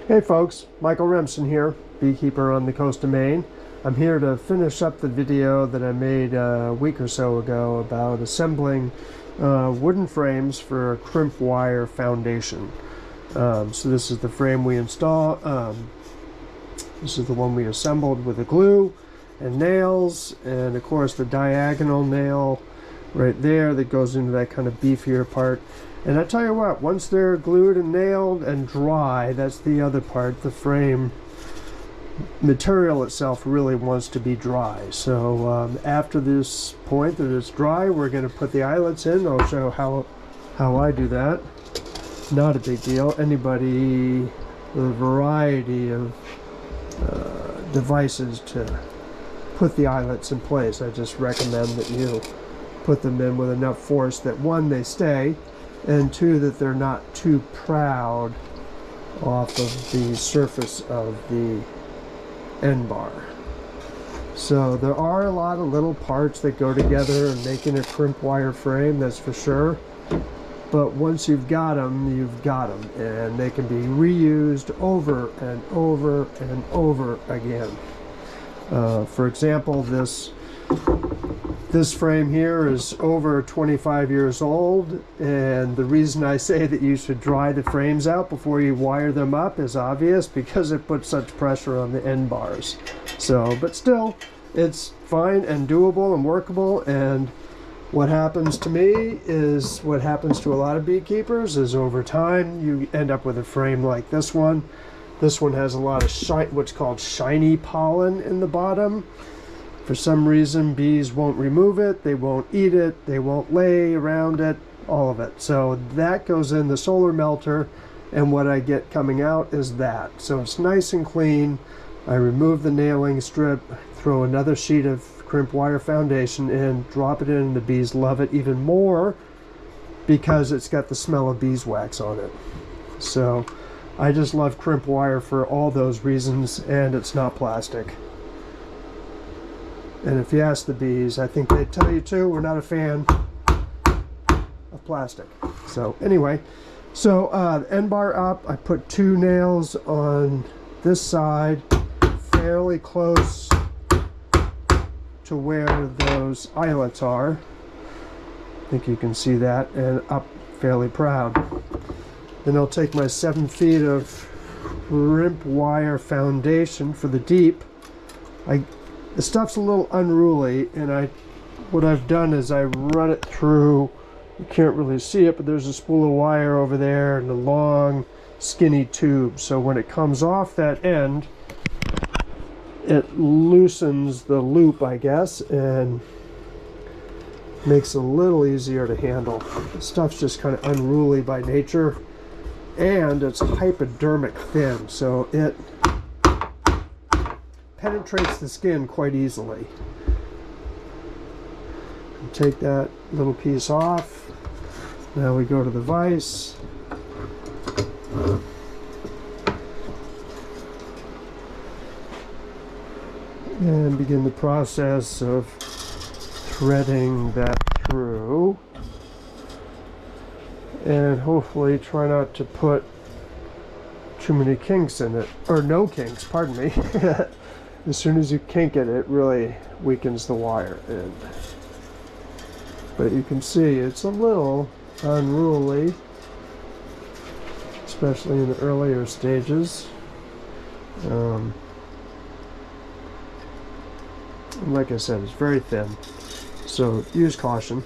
Hey folks, Michael Remsen here, beekeeper on the coast of Maine. I'm here to finish up the video that I made a week or so ago about assembling wooden frames for a crimp wire foundation. So this is the frame we install. This is the one we assembled with the glue and nails, and of course the diagonal nail right there that goes into that kind of beefier part. And I tell you what, once they're glued and nailed and dry, that's the other part. The frame material itself really wants to be dry. So after this point that it's dry, we're going to put the eyelets in. I'll show how I do that. Not a big deal. Anybody with a variety of devices to put the eyelets in place. I just recommend that you put them in with enough force that one, they stay, and two, that they're not too proud off of the surface of the end bar. So there are a lot of little parts that go together in making a crimp wire frame, that's for sure. But once you've got them, you've got them, and they can be reused over and over and over again. For example, this frame here is over 25 years old, and the reason I say that you should dry the frames out before you wire them up is obvious, because it puts such pressure on the end bars. So, but still, it's fine and doable and workable, and what happens to me is what happens to a lot of beekeepers is over time you end up with a frame like this one. This one has a lot of what's called shiny pollen in the bottom. For some reason, bees won't remove it, they won't eat it, they won't lay around it, all of it. So that goes in the solar melter, and what I get coming out is that. So it's nice and clean. I remove the nailing strip, throw another sheet of crimp wire foundation in, drop it in, and the bees love it even more because it's got the smell of beeswax on it. So I just love crimp wire for all those reasons, and it's not plastic. And if you ask the bees, I think they'd tell you too, we're not a fan of plastic. So anyway, so the end bar up, I put two nails on this side, fairly close to where those eyelets are. I think you can see that, and up fairly proud. Then I'll take my 7 feet of crimp wire foundation for the deep. The stuff's a little unruly, and what I've done is I run it through, you can't really see it, but there's a spool of wire over there and a long skinny tube. So when it comes off that end, it loosens the loop, I guess, and makes it a little easier to handle. The stuff's just kind of unruly by nature, and it's hypodermic thin, so it penetrates the skin quite easily. And take that little piece off. Now we go to the vise. And begin the process of threading that through. And hopefully try not to put too many kinks in it. Or no kinks, pardon me. As soon as you kink it, it really weakens the wire. But you can see it's a little unruly, especially in the earlier stages. Like I said, it's very thin, so use caution.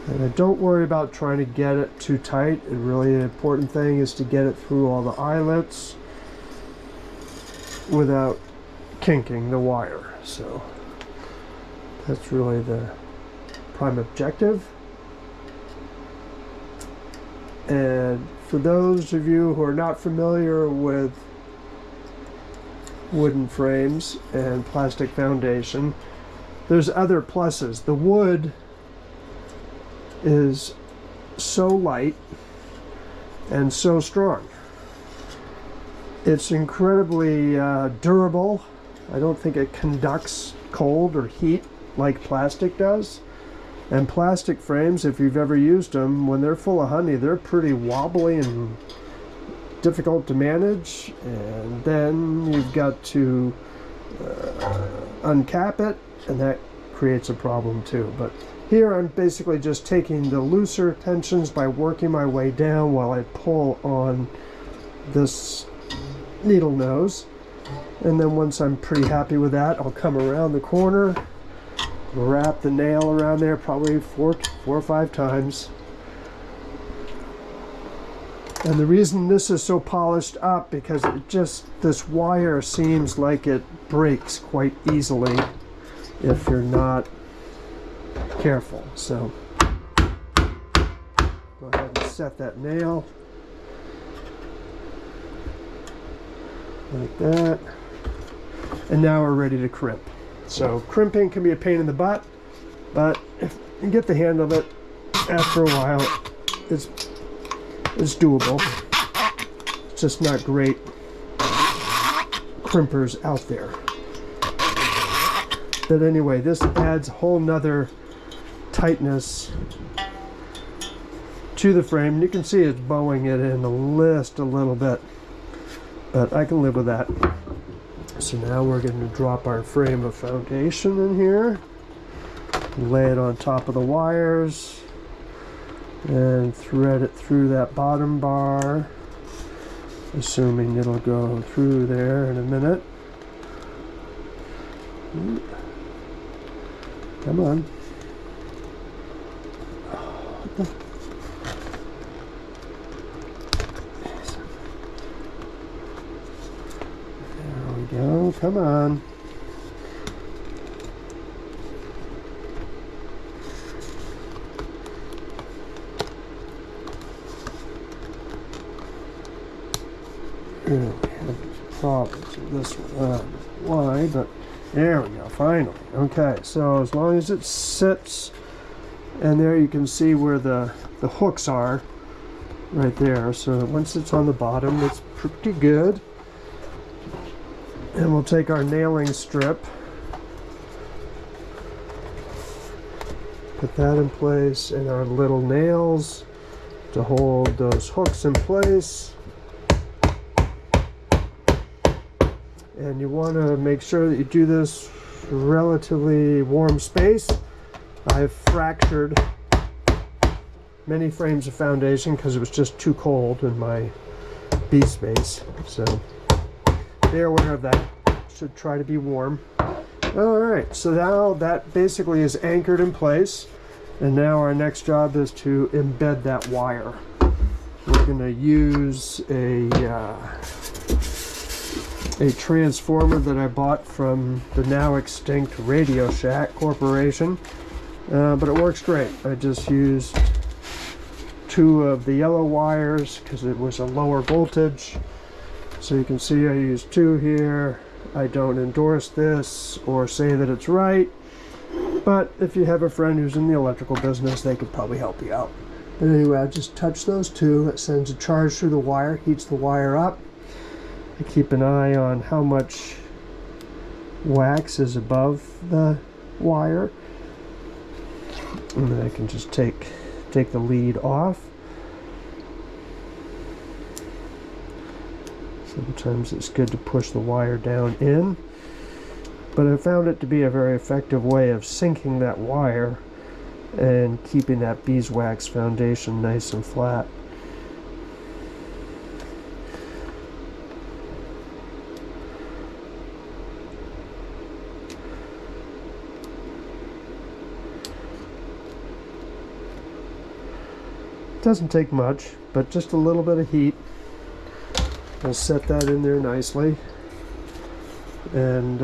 And don't worry about trying to get it too tight. It really, the important thing is to get it through all the eyelets without kinking the wire. So that's really the prime objective. And for those of you who are not familiar with wooden frames and plastic foundation, there's other pluses. The wood is so light and so strong. It's incredibly durable. I don't think it conducts cold or heat like plastic does. And plastic frames, if you've ever used them, when they're full of honey, they're pretty wobbly and difficult to manage. And then you've got to uncap it, and that creates a problem too. But here I'm basically just taking the looser tensions by working my way down while I pull on this needle nose. And then once I'm pretty happy with that, I'll come around the corner, wrap the nail around there probably four or five times. And the reason this is so polished up, because this wire seems like it breaks quite easily if you're not careful. So go ahead and set that nail like that. And now we're ready to crimp. So crimping can be a pain in the butt, but if you get the hang of it, after a while, it's doable. It's just not great crimpers out there. But anyway, this adds a whole nother tightness to the frame. You can see it's bowing it in just a little bit, but I can live with that. So now we're going to drop our frame of foundation in here, lay it on top of the wires, and thread it through that bottom bar, assuming it'll go through there in a minute. Come on. There we go. Come on. Really having problems with this one. Why? But there we go. Finally. Okay. So as long as it sits, and there you can see where the hooks are, right there. So once it's on the bottom, it's pretty good. And we'll take our nailing strip, put that in place, and our little nails to hold those hooks in place. And you want to make sure that you do this relatively warm space. I've fractured many frames of foundation because it was just too cold in my bee space. So be aware of that. Should try to be warm. Alright, so now that basically is anchored in place, and now our next job is to embed that wire. We're going to use a transformer that I bought from the now extinct Radio Shack Corporation, but it works great. I just used 2 of the yellow wires because it was a lower voltage. So you can see I used 2 here. I don't endorse this or say that it's right, but if you have a friend who's in the electrical business, they could probably help you out. But anyway, I just touch those 2. It sends a charge through the wire, heats the wire up. I keep an eye on how much wax is above the wire, and then I can just take the lead off. Sometimes it's good to push the wire down in, but I found it to be a very effective way of sinking that wire and keeping that beeswax foundation nice and flat. Doesn't take much, but just a little bit of heat. I'll set that in there nicely, and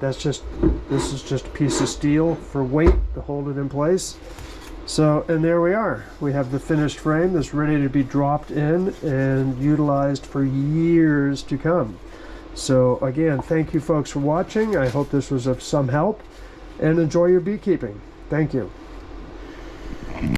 this is just a piece of steel for weight to hold it in place. So, and there we are. We have the finished frame that's ready to be dropped in and utilized for years to come. So again, thank you folks for watching. I hope this was of some help, and enjoy your beekeeping. Thank you.